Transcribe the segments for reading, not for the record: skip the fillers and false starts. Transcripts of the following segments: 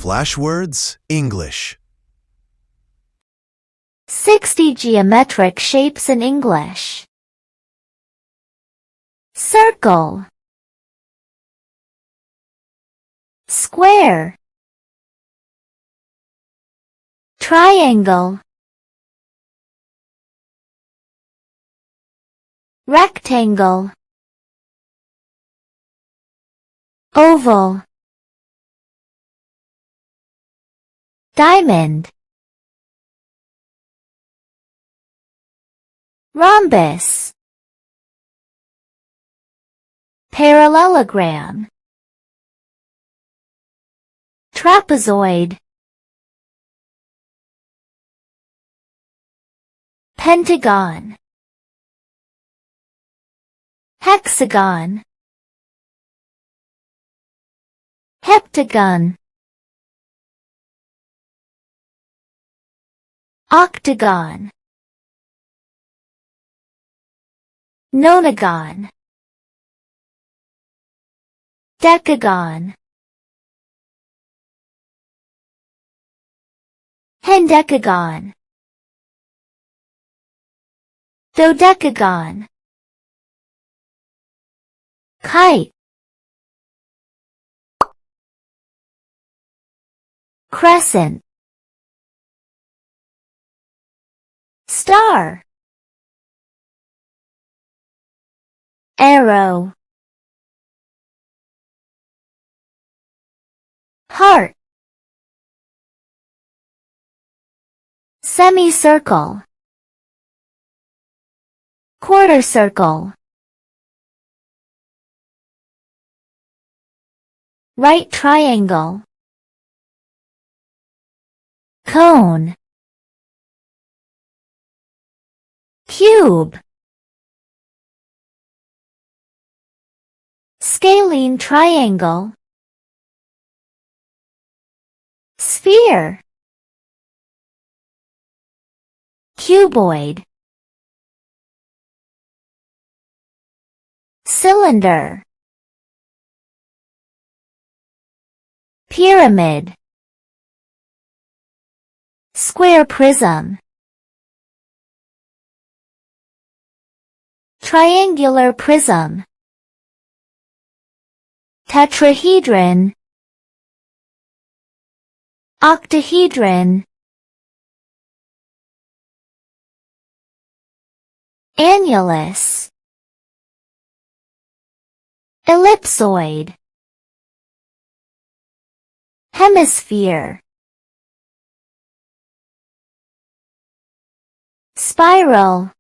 Flashwords English. 60 geometric shapes in English. Circle, square, triangle, rectangle, oval, diamond, rhombus, parallelogram, trapezoid, pentagon, hexagon, heptagon, octagon, nonagon, decagon, hendecagon, dodecagon, kite, crescent, star, arrow, heart, semicircle, quarter circle, right triangle, cone, cube, scalene triangle, sphere, cuboid, cylinder, pyramid, square prism, triangular prism, tetrahedron, octahedron, annulus, ellipsoid, hemisphere, spiral,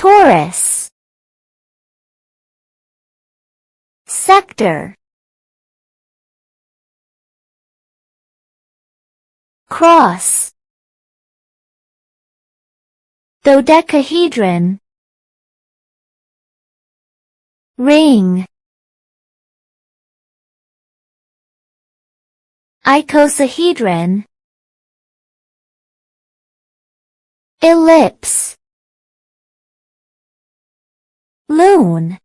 torus, sector, cross, dodecahedron, ring, icosahedron, ellipse, lune,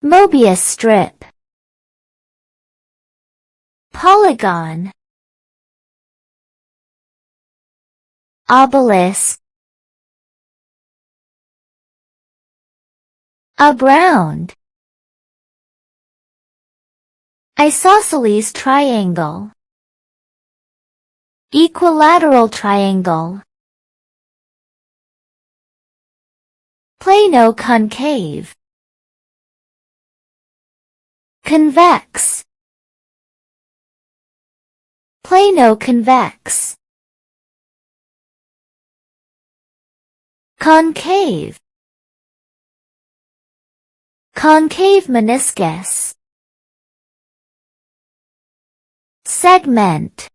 Mobius strip, polygon, obelisk, abound, isosceles triangle, equilateral triangle, plano concave, convex, plano convex, concave, concave meniscus, segment,